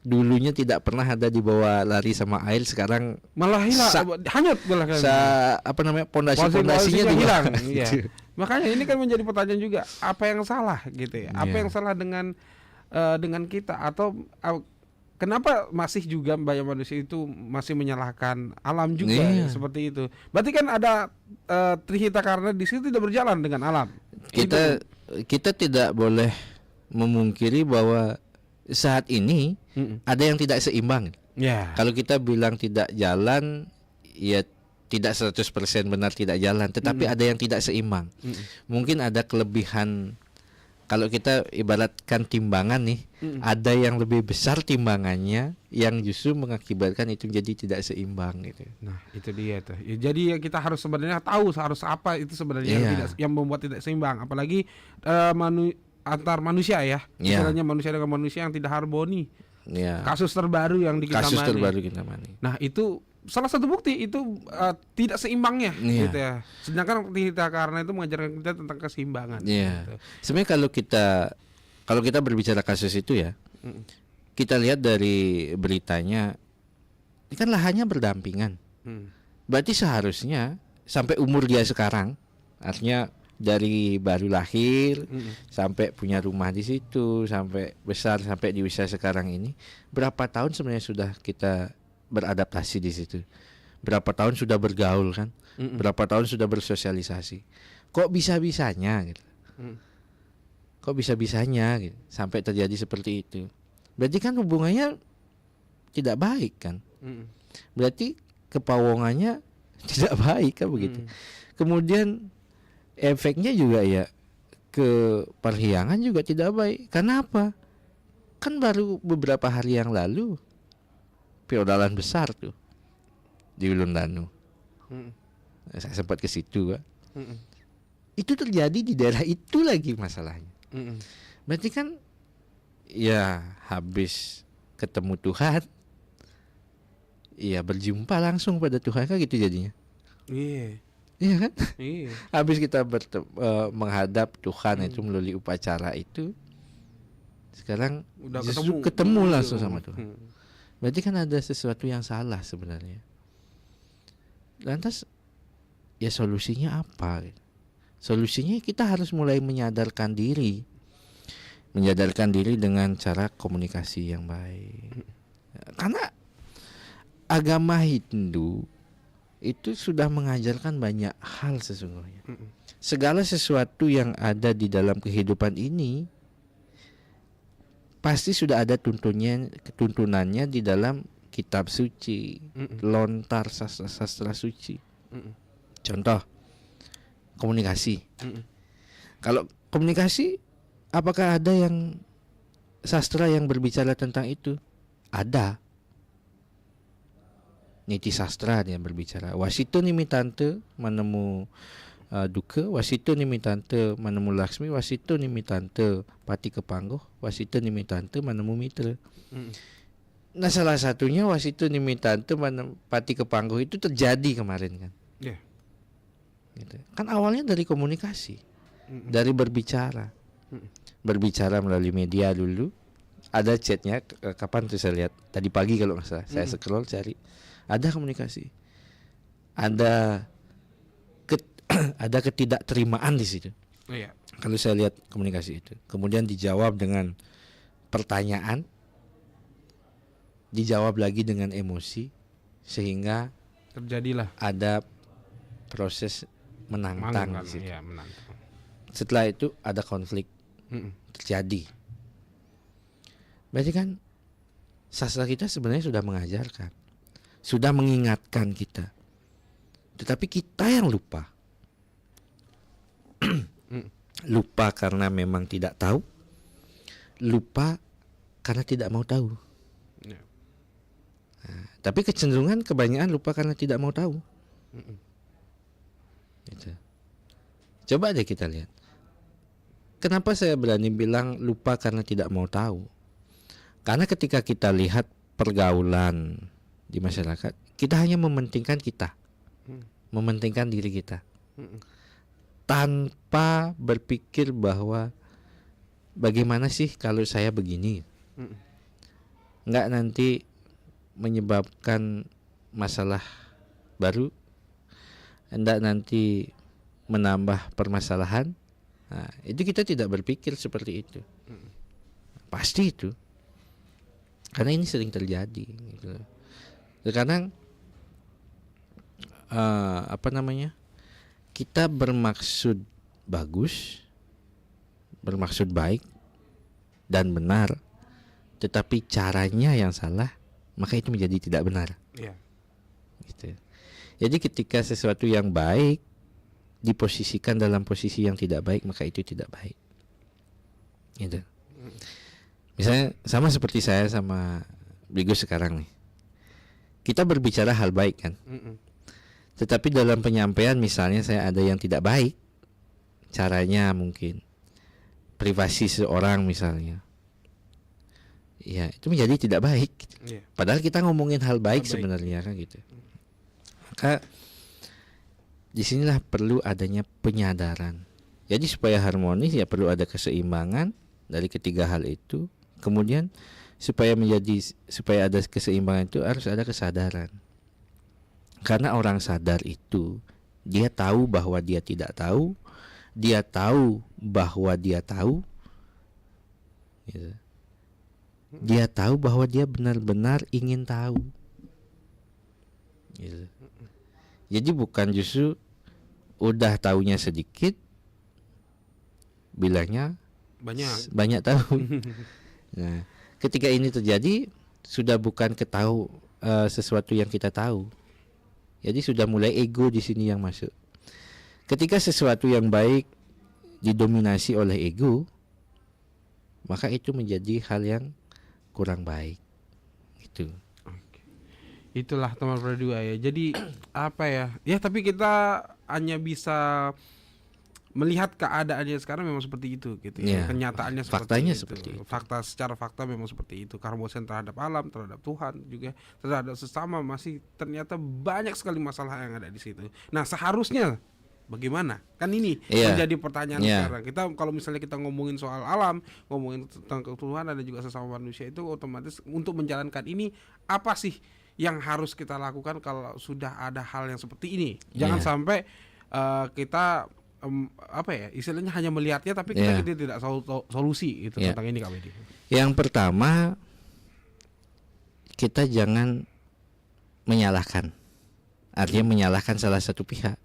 [SPEAKER 8] dulunya tidak pernah ada di bawah lari sama air sekarang
[SPEAKER 7] malah hilang, hanyut malah
[SPEAKER 8] pondasi-pondasinya
[SPEAKER 7] hilang. Makanya ini kan menjadi pertanyaan juga, apa yang salah gitu ya? Apa yang salah dengan kita atau kenapa masih juga banyak manusia itu masih menyalahkan alam juga seperti itu? Berarti kan ada Trihita karena di situ tidak berjalan dengan alam.
[SPEAKER 8] Kita tidak boleh memungkiri bahwa saat ini ada yang tidak seimbang. Kalau kita bilang tidak jalan, ya tidak 100% benar tidak jalan, tetapi ada yang tidak seimbang. Mungkin ada kelebihan. Kalau kita ibaratkan timbangan nih, ada yang lebih besar timbangannya yang justru mengakibatkan itu jadi tidak seimbang gitu.
[SPEAKER 7] Nah, itu dia tuh. Ya, jadi kita harus sebenarnya tahu harus apa itu sebenarnya yang membuat tidak seimbang, apalagi antar manusia ya. Istilahnya manusia dengan manusia yang tidak harmoni. Kasus terbaru yang kita mani. Nah, itu salah satu bukti itu tidak seimbangnya gitu ya. Sedangkan Trihita karna itu mengajarkan kita tentang keseimbangan gitu.
[SPEAKER 8] Sebenarnya kalau kita berbicara kasus itu ya, kita lihat dari beritanya, ini kan lahannya berdampingan. Berarti seharusnya sampai umur dia sekarang, artinya dari baru lahir sampai punya rumah di situ, sampai besar, sampai di usia sekarang ini, berapa tahun sebenarnya sudah kita beradaptasi di situ? Berapa tahun sudah bergaul kan? Berapa tahun sudah bersosialisasi? Kok bisa-bisanya gitu? Kok bisa-bisanya gitu, sampai terjadi seperti itu? Berarti kan hubungannya tidak baik kan? Berarti kepawongannya tidak baik kan begitu? Kemudian efeknya juga ya ke perhiangan juga tidak baik. Kenapa? Kan baru beberapa hari yang lalu feodalan besar tuh di Ulun Danu. Saya sempat ke situ, Pak. Itu terjadi di daerah itu lagi masalahnya. Berarti kan ya habis ketemu Tuhan, ya berjumpa langsung pada Tuhan kan gitu jadinya. Iya kan? Habis kita menghadap Tuhan itu melalui upacara itu, sekarang
[SPEAKER 7] udah
[SPEAKER 8] ketemu langsung sama Tuhan. Berarti kan ada sesuatu yang salah sebenarnya. Lantas ya solusinya apa? Solusinya kita harus mulai menyadarkan diri. Menyadarkan diri dengan cara komunikasi yang baik. Karena agama Hindu itu sudah mengajarkan banyak hal sesungguhnya. Segala sesuatu yang ada di dalam kehidupan ini pasti sudah ada tuntunannya di dalam kitab suci, lontar sastra suci. Contoh komunikasi. Kalau komunikasi apakah ada yang sastra yang berbicara tentang itu? Ada. Niti sastra yang berbicara. Wasito nimitante manemu duka, wasito nimitante manemu Laksmi, wasito nimitante pati kepanggoh, wasito nimitante manemu mitra. Nah, salah satunya wasito nimitante manemu pati kepanggoh itu terjadi kemarin kan.
[SPEAKER 7] Yeah.
[SPEAKER 8] Gitu. Kan awalnya dari komunikasi, dari berbicara, berbicara melalui media dulu. Ada chatnya, kapan tuh saya lihat tadi pagi kalau nggak salah, saya scroll cari, ada komunikasi, ada ada ketidakterimaan di situ.
[SPEAKER 7] Iya.
[SPEAKER 8] Kalau saya lihat komunikasi itu, kemudian dijawab dengan pertanyaan, dijawab lagi dengan emosi, sehingga
[SPEAKER 7] Terjadilah
[SPEAKER 8] ada proses menantang
[SPEAKER 7] Manggung kan,
[SPEAKER 8] di situ.
[SPEAKER 7] iya, menantang.
[SPEAKER 8] Setelah itu ada konflik terjadi. Berarti kan sastra kita sebenarnya sudah mengajarkan, sudah mengingatkan kita, tetapi kita yang lupa. Lupa karena memang tidak tahu, lupa karena tidak mau tahu.
[SPEAKER 7] Ya.
[SPEAKER 8] Nah, tapi kecenderungan kebanyakan lupa karena tidak mau tahu. Gitu. Coba deh kita lihat. Kenapa saya berani bilang lupa karena tidak mau tahu? Karena ketika kita lihat pergaulan di masyarakat, kita hanya mementingkan kita, mementingkan diri kita, tanpa berpikir bahwa bagaimana sih kalau saya begini, nggak nanti menyebabkan masalah baru, nggak nanti menambah permasalahan. Nah, itu kita tidak berpikir seperti itu. Pasti itu. Karena ini sering terjadi gitu. Terkadang kita bermaksud bagus, bermaksud baik dan benar, tetapi caranya yang salah, maka itu menjadi tidak benar.
[SPEAKER 7] Iya.
[SPEAKER 8] Gitu. Jadi ketika sesuatu yang baik diposisikan dalam posisi yang tidak baik, maka itu tidak baik. Gitu. Misalnya sama seperti saya sama Bigus sekarang nih. Kita berbicara hal baik kan. Tetapi dalam penyampaian misalnya saya ada yang tidak baik, caranya mungkin privasi seorang misalnya, ya itu menjadi tidak baik.
[SPEAKER 7] Iya.
[SPEAKER 8] Padahal kita ngomongin hal baik
[SPEAKER 7] Hal baik.
[SPEAKER 8] sebenarnya kan gitu. Maka disinilah perlu adanya penyadaran. Jadi supaya harmonis ya perlu ada keseimbangan dari ketiga hal itu. Kemudian supaya ada keseimbangan itu harus ada kesadaran. Karena orang sadar itu dia tahu bahwa dia tidak tahu, dia tahu bahwa dia tahu, gitu. Dia tahu bahwa dia benar-benar ingin tahu, gitu. Jadi bukan justru udah taunya sedikit, bilangnya banyak tahu. Nah, ketika ini terjadi sudah bukan ketahu sesuatu yang kita tahu. Jadi sudah mulai ego di sini yang masuk. Ketika sesuatu yang baik didominasi oleh ego, maka itu menjadi hal yang kurang baik. Gitu.
[SPEAKER 7] Itulah teman berdua ya. Jadi apa ya? Ya tapi kita hanya bisa melihat keadaannya sekarang memang seperti itu gitu ya. Kenyataannya seperti
[SPEAKER 8] faktanya
[SPEAKER 7] itu.
[SPEAKER 8] Seperti itu.
[SPEAKER 7] Secara fakta memang seperti itu. Keharmonisan terhadap alam, terhadap Tuhan juga, terhadap sesama masih ternyata banyak sekali masalah yang ada di situ. Nah, seharusnya bagaimana? Kan ini menjadi pertanyaan sekarang. Kita kalau misalnya kita ngomongin soal alam, ngomongin tentang ketuhanan dan juga sesama manusia, itu otomatis untuk menjalankan ini apa sih yang harus kita lakukan kalau sudah ada hal yang seperti ini? Jangan sampai kita istilahnya hanya melihatnya tapi kita tidak solusi itu tentang ini Kak Bedi.
[SPEAKER 8] Yang pertama, kita jangan menyalahkan. Artinya menyalahkan salah satu pihak.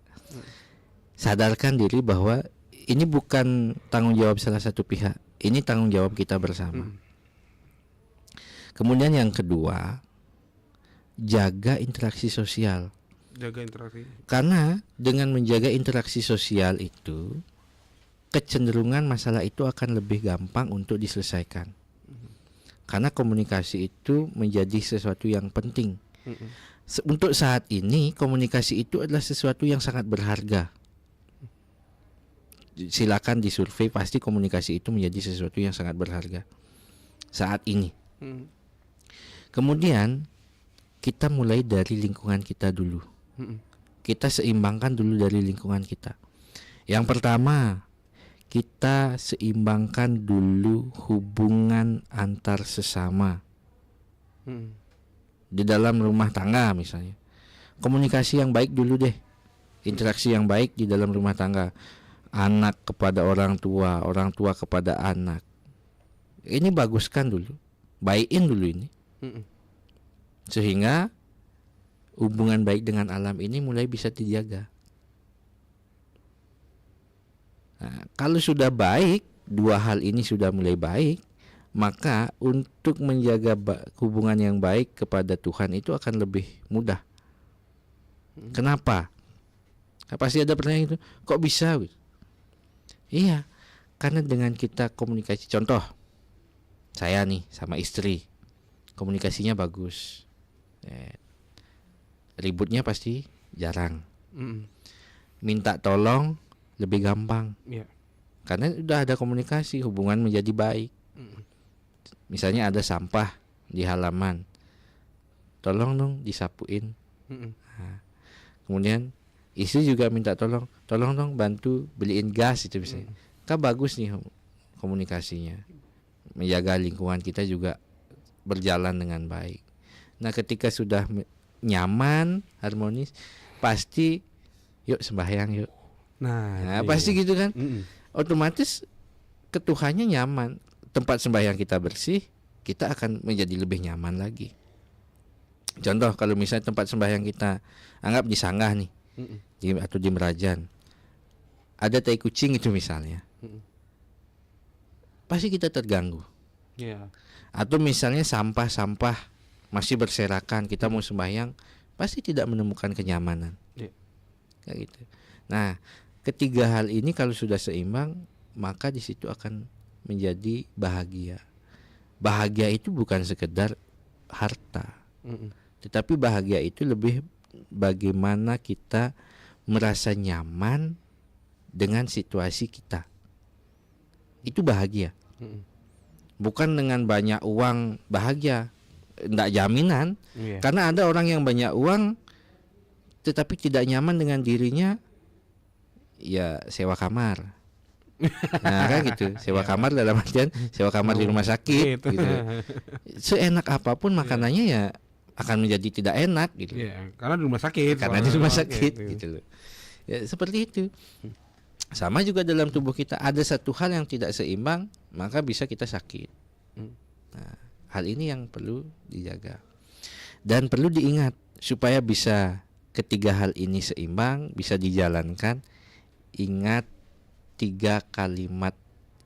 [SPEAKER 8] Sadarkan diri bahwa ini bukan tanggung jawab salah satu pihak, ini tanggung jawab kita bersama. Kemudian yang kedua, jaga interaksi sosial.
[SPEAKER 7] Jaga interaksi.
[SPEAKER 8] Karena dengan menjaga interaksi sosial itu, kecenderungan masalah itu akan lebih gampang untuk diselesaikan. Karena komunikasi itu menjadi sesuatu yang penting. Untuk saat ini komunikasi itu adalah sesuatu yang sangat berharga. Silakan disurvei, pasti komunikasi itu menjadi sesuatu yang sangat berharga saat ini. Kemudian kita mulai dari lingkungan kita dulu. Kita seimbangkan dulu dari lingkungan kita. Yang pertama, kita seimbangkan dulu hubungan antar sesama. Di dalam rumah tangga misalnya, komunikasi yang baik dulu deh, interaksi yang baik di dalam rumah tangga, anak kepada orang tua kepada anak, ini baguskan dulu, baikin dulu ini, sehingga hubungan baik dengan alam ini mulai bisa dijaga. Nah, kalau sudah baik, dua hal ini sudah mulai baik, maka untuk menjaga hubungan yang baik kepada Tuhan itu akan lebih mudah. Kenapa? Pasti ada pertanyaan itu, kok bisa? Iya, karena dengan kita komunikasi, contoh saya nih sama istri, komunikasinya bagus, ributnya pasti jarang, minta tolong lebih gampang, karena udah ada komunikasi, hubungan menjadi baik. Misalnya ada sampah di halaman, tolong dong disapuin. Nah, kemudian istri juga minta tolong dong bantu beliin gas itu misalnya. Kan bagus nih komunikasinya, menjaga lingkungan kita juga berjalan dengan baik. Nah, ketika sudah nyaman, harmonis, pasti yuk sembahyang yuk. Nah, pasti gitu kan. Otomatis ketuhannya nyaman. Tempat sembahyang kita bersih, kita akan menjadi lebih nyaman lagi. Contoh, kalau misalnya tempat sembahyang kita anggap di Sanggah nih, atau di Merajan, ada tai kucing itu misalnya, pasti kita terganggu. Atau misalnya sampah-sampah masih berserakan, kita mau sembahyang, pasti tidak menemukan kenyamanan. Kayak gitu. Nah, ketiga hal ini kalau sudah seimbang, maka di situ akan menjadi bahagia. Bahagia itu bukan sekedar harta, tetapi bahagia itu lebih bagaimana kita merasa nyaman dengan situasi kita. Itu bahagia. Bukan dengan banyak uang bahagia, enggak jaminan. Karena ada orang yang banyak uang tetapi tidak nyaman dengan dirinya, ya sewa kamar. Nah kan gitu, sewa kamar dalam artian sewa kamar di rumah sakit gitu. Seenak apapun makanannya ya akan menjadi tidak enak gitu.
[SPEAKER 7] Karena di rumah sakit.
[SPEAKER 8] Karena di rumah sakit gitu loh. Ya seperti itu. Sama juga dalam tubuh kita, ada satu hal yang tidak seimbang, maka bisa kita sakit. Nah, hal ini yang perlu dijaga. Dan perlu diingat supaya bisa ketiga hal ini seimbang, bisa dijalankan. Ingat 3 kalimat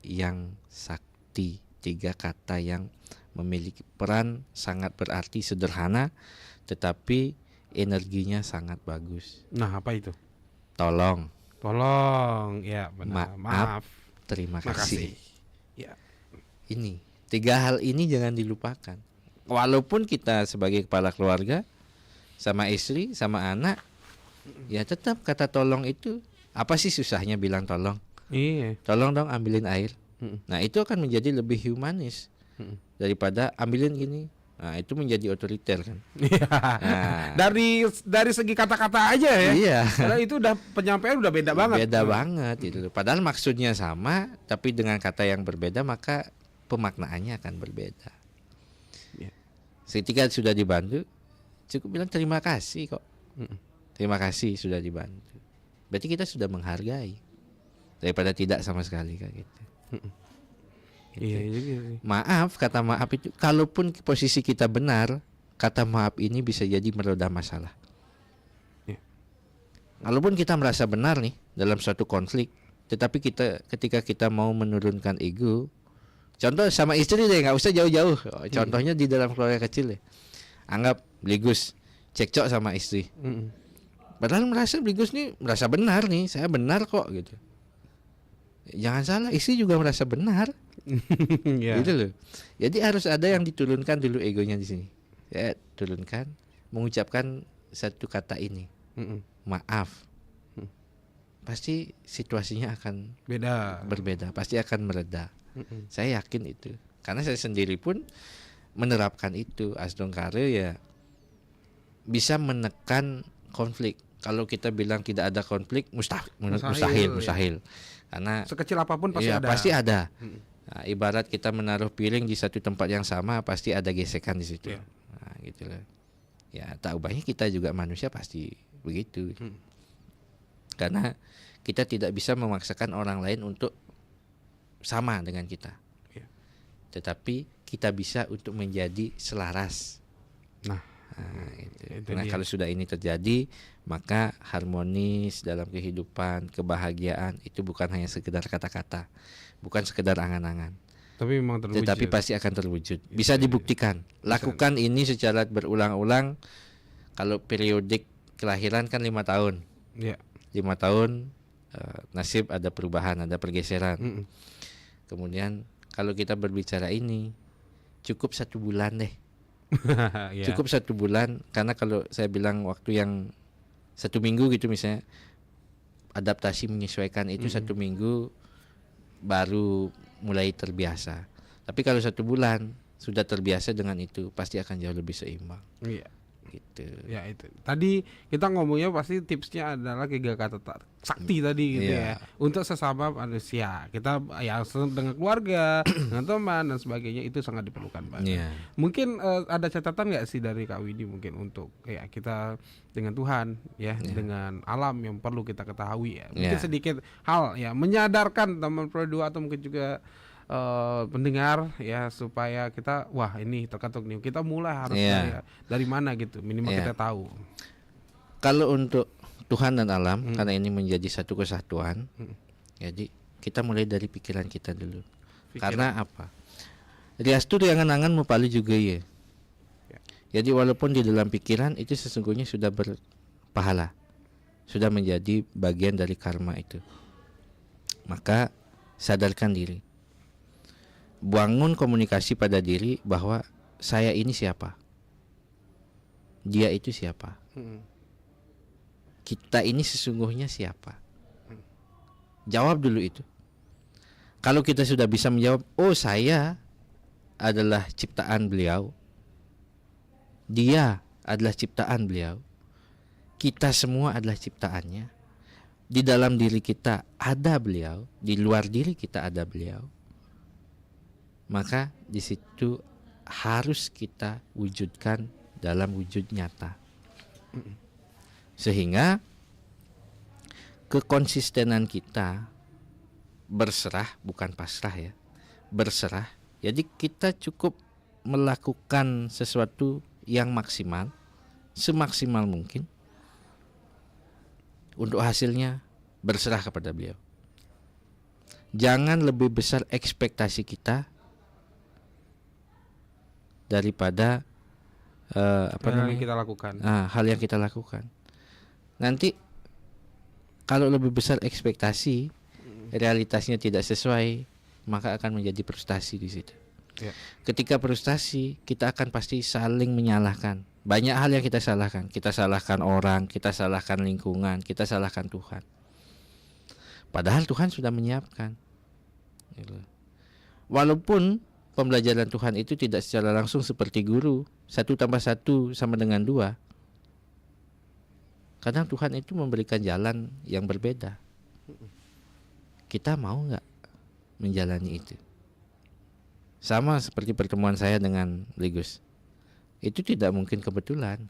[SPEAKER 8] yang sakti, 3 kata yang memiliki peran sangat berarti, sederhana tetapi energinya sangat bagus.
[SPEAKER 7] Nah, apa itu?
[SPEAKER 8] Tolong,
[SPEAKER 7] ya benar. Maaf,
[SPEAKER 8] terima kasih.
[SPEAKER 7] Ya.
[SPEAKER 8] Ini 3 hal ini jangan dilupakan. Walaupun kita sebagai kepala keluarga, sama istri, sama anak, ya tetap kata tolong itu, apa sih susahnya bilang tolong? Tolong dong ambilin air. Nah, itu akan menjadi lebih humanis daripada ambilin gini. Nah, itu menjadi otoriter kan. Nah,
[SPEAKER 7] dari segi kata-kata aja ya.
[SPEAKER 8] Iya.
[SPEAKER 7] Karena itu udah penyampaian udah beda banget.
[SPEAKER 8] Beda banget gitu. Padahal maksudnya sama, tapi dengan kata yang berbeda maka pemaknaannya akan berbeda. Ketika sudah dibantu, cukup bilang terima kasih kok. Terima kasih sudah dibantu. Berarti kita sudah menghargai. Daripada tidak sama sekali kayak gitu.
[SPEAKER 7] Iya.
[SPEAKER 8] Maaf, kata maaf itu, kalaupun posisi kita benar, kata maaf ini bisa jadi meredah masalah. Kalaupun kita merasa benar nih dalam suatu konflik, tetapi ketika kita mau menurunkan ego, contoh sama istri deh, nggak usah jauh-jauh. Contohnya di dalam keluarga kecil ya. Anggap Bligus cekcok sama istri. Padahal merasa Bligus nih merasa benar nih, saya benar kok gitu. Jangan salah, istri juga merasa benar.
[SPEAKER 7] Ya.
[SPEAKER 8] Gitu loh. Jadi harus ada yang diturunkan dulu egonya di sini. Ya, turunkan, mengucapkan satu kata ini. Maaf. Pasti situasinya akan berbeda, pasti akan mereda. Saya yakin itu. Karena saya sendiri pun menerapkan itu. Asdongkare ya bisa menekan konflik. Kalau kita bilang tidak ada konflik, mustahil. Karena
[SPEAKER 7] sekecil apapun pasti ada.
[SPEAKER 8] Pasti ada. Nah, ibarat kita menaruh piring di satu tempat yang sama, pasti ada gesekan di situ. Nah, gitu loh. Ya, tak ubahnya kita juga manusia pasti begitu. Karena kita tidak bisa memaksakan orang lain untuk sama dengan kita. Tetapi kita bisa untuk menjadi selaras. Nah, kalau sudah ini terjadi, maka harmonis dalam kehidupan, kebahagiaan itu bukan hanya sekedar kata-kata, bukan sekedar angan-angan.
[SPEAKER 7] Tapi memang terwujud.
[SPEAKER 8] Tetapi pasti akan terwujud. Bisa dibuktikan. Lakukan ini secara berulang-ulang. Kalau periodik kelahiran kan 5 tahun. 5 tahun nasib ada perubahan, ada pergeseran. Kemudian kalau kita berbicara ini cukup 1 bulan deh. Cukup 1 bulan, karena kalau saya bilang waktu yang 1 minggu gitu misalnya, adaptasi menyesuaikan itu 1 minggu baru mulai terbiasa. Tapi kalau 1 bulan sudah terbiasa dengan itu, pasti akan jauh lebih seimbang. Gitu.
[SPEAKER 7] Ya itu. Tadi kita ngomongnya pasti tipsnya adalah 3 kata sakti tadi gitu ya. Untuk sesama manusia. Kita ya dengan keluarga, dengan teman dan sebagainya itu sangat diperlukan banget. Mungkin ada catatan nggak sih dari Kak Widi mungkin untuk ya kita dengan Tuhan ya, dengan alam yang perlu kita ketahui ya. Mungkin sedikit hal ya menyadarkan teman Pro 2 atau mungkin juga pendengar ya, supaya kita wah ini terkatuk nih, kita mulai harus dari mana gitu, minimal kita tahu.
[SPEAKER 8] Kalau untuk Tuhan dan alam, karena ini menjadi satu kesatuan, jadi kita mulai dari pikiran kita dulu. Karena apa? Riastu riangan-angan mau palu juga ya. Jadi walaupun di dalam pikiran itu sesungguhnya sudah berpahala, sudah menjadi bagian dari karma itu. Maka sadarkan diri. Bangun komunikasi pada diri bahwa saya ini siapa, dia itu siapa, kita ini sesungguhnya siapa. Jawab dulu itu. Kalau kita sudah bisa menjawab, oh saya adalah ciptaan beliau, dia adalah ciptaan beliau, kita semua adalah ciptaannya, di dalam diri kita ada beliau, di luar diri kita ada beliau, maka di situ harus kita wujudkan dalam wujud nyata. Sehingga kekonsistenan kita berserah, bukan pasrah ya, berserah. Jadi kita cukup melakukan sesuatu yang maksimal, semaksimal mungkin, untuk hasilnya berserah kepada beliau. Jangan lebih besar ekspektasi kita daripada
[SPEAKER 7] hal yang kita lakukan.
[SPEAKER 8] Hal yang kita lakukan. Nanti kalau lebih besar ekspektasi, realitasnya tidak sesuai, maka akan menjadi frustasi di situ. Ketika frustasi, kita akan pasti saling menyalahkan. Banyak hal yang kita salahkan. Kita salahkan orang, kita salahkan lingkungan, kita salahkan Tuhan. Padahal Tuhan sudah menyiapkan. Walaupun pembelajaran Tuhan itu tidak secara langsung seperti guru, 1 tambah 1 sama dengan 2. Kadang Tuhan itu memberikan jalan yang berbeda. Kita mau nggak menjalani itu? Sama seperti pertemuan saya dengan Ligus. Itu tidak mungkin kebetulan.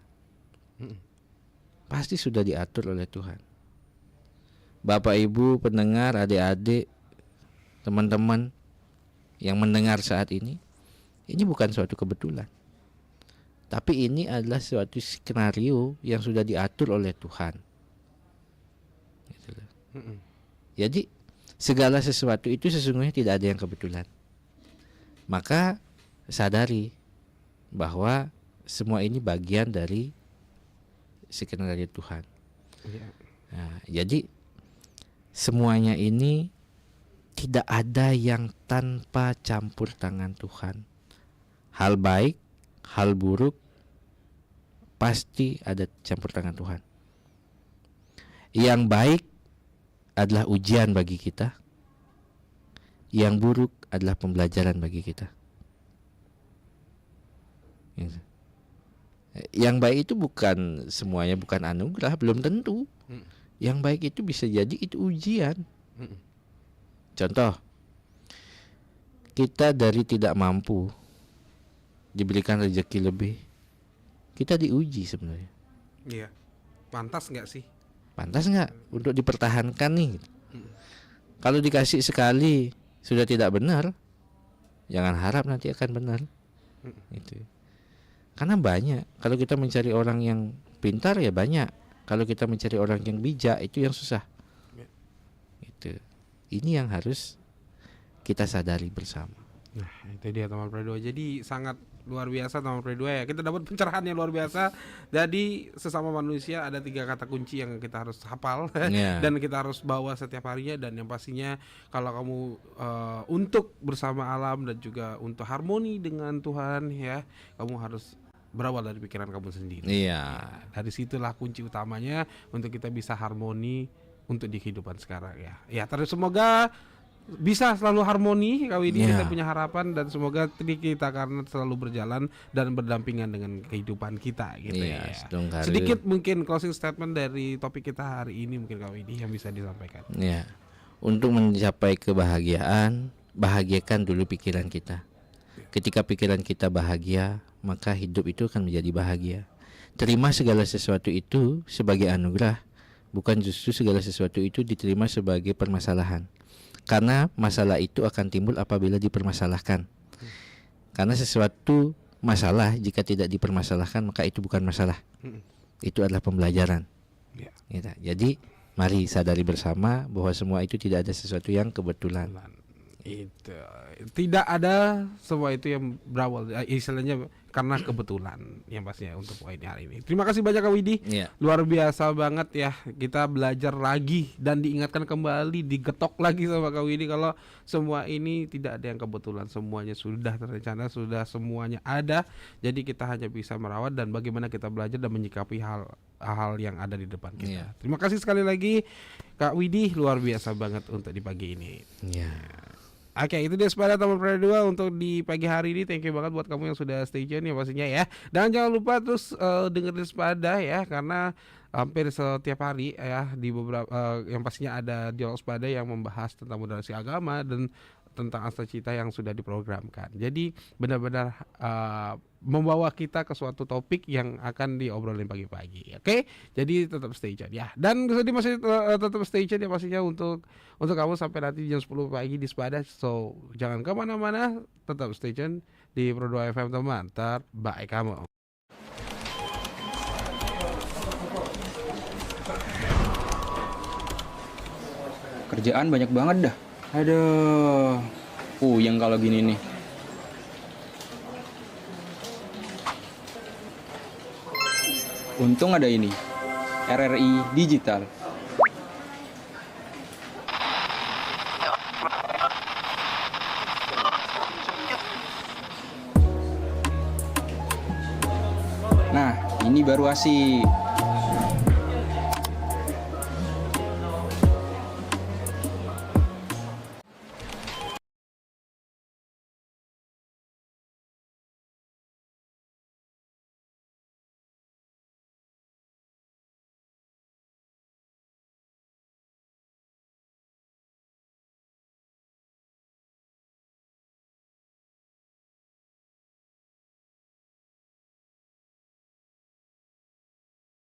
[SPEAKER 8] Pasti sudah diatur oleh Tuhan. Bapak Ibu pendengar, adik-adik, teman-teman yang mendengar saat ini bukan suatu kebetulan. Tapi ini adalah suatu skenario yang sudah diatur oleh Tuhan. Jadi segala sesuatu itu sesungguhnya tidak ada yang kebetulan. Maka sadari bahwa semua ini bagian dari skenario Tuhan. Nah, jadi semuanya ini tidak ada yang tanpa campur tangan Tuhan. Hal baik, hal buruk, pasti ada campur tangan Tuhan. Yang baik adalah ujian bagi kita. Yang buruk adalah pembelajaran bagi kita. Yang baik itu bukan semuanya, bukan anugerah, belum tentu. Yang baik itu bisa jadi itu ujian. Contoh, kita dari tidak mampu diberikan rezeki lebih, kita diuji sebenarnya.
[SPEAKER 7] Iya. Pantas nggak sih?
[SPEAKER 8] Pantas nggak untuk dipertahankan nih? Kalau dikasih sekali sudah tidak benar, jangan harap nanti akan benar. Itu. Karena banyak. Kalau kita mencari orang yang pintar ya banyak. Kalau kita mencari orang yang bijak itu yang susah. Itu. Ini yang harus kita sadari bersama.
[SPEAKER 7] Nah, itu dia teman Pre 2. Jadi sangat luar biasa teman Pre 2 ya. Kita dapat pencerahan yang luar biasa. Jadi sesama manusia ada 3 kata kunci yang kita harus hafal dan kita harus bawa setiap harinya. Dan yang pastinya kalau kamu untuk bersama alam dan juga untuk harmoni dengan Tuhan ya, kamu harus berawal dari pikiran kamu sendiri.
[SPEAKER 8] Iya.
[SPEAKER 7] Dari situlah kunci utamanya untuk kita bisa harmoni untuk di kehidupan sekarang ya. Ya, terus semoga bisa selalu harmoni Kak Widi, kita punya harapan dan semoga kita karena selalu berjalan dan berdampingan dengan kehidupan kita gitu ya. Sedikit mungkin closing statement dari topik kita hari ini mungkin Kak Widi yang bisa disampaikan.
[SPEAKER 8] Ya. Untuk mencapai kebahagiaan, bahagiakan dulu pikiran kita. Ketika pikiran kita bahagia, maka hidup itu akan menjadi bahagia. Terima segala sesuatu itu sebagai anugerah, bukan justru segala sesuatu itu diterima sebagai permasalahan. Karena masalah itu akan timbul apabila dipermasalahkan. Karena sesuatu masalah jika tidak dipermasalahkan maka itu bukan masalah. Itu adalah pembelajaran. Jadi mari sadari bersama bahwa semua itu tidak ada sesuatu yang kebetulan.
[SPEAKER 7] Itu tidak ada semua itu yang berawal istilahnya karena kebetulan yang pastinya untuk poin hari ini. Terima kasih banyak Kak Widi. Luar biasa banget ya. Kita belajar lagi dan diingatkan kembali, digetok lagi sama Kak Widi kalau semua ini tidak ada yang kebetulan, semuanya sudah terencana, sudah semuanya ada. Jadi kita hanya bisa merawat dan bagaimana kita belajar dan menyikapi hal yang ada di depan kita. Terima kasih sekali lagi Kak Widi, luar biasa banget untuk di pagi ini. Oke, itu dia sepeda teman Pre 2 untuk di pagi hari ini. Thank you banget buat kamu yang sudah stay tune ya pastinya ya. Dan jangan lupa terus dengerin sepeda ya, karena hampir setiap hari ya di beberapa yang pastinya ada dialog sepeda yang membahas tentang moderasi agama dan tentang Astacita yang sudah diprogramkan. Jadi benar-benar membawa kita ke suatu topik yang akan diobrolin pagi-pagi. Oke? Jadi tetap stay tune ya. Dan jadi masih tetap stay tune ya pastinya untuk kamu sampai nanti jam 10 pagi di Sepada. So, jangan kemana-mana, tetap stay tune di Pro 2 FM teman. Terbaik kamu.
[SPEAKER 5] Kerjaan banyak banget dah. Aduh, yang kalau gini nih. Untung ada ini, RRI Digital. Nah, ini baru asik.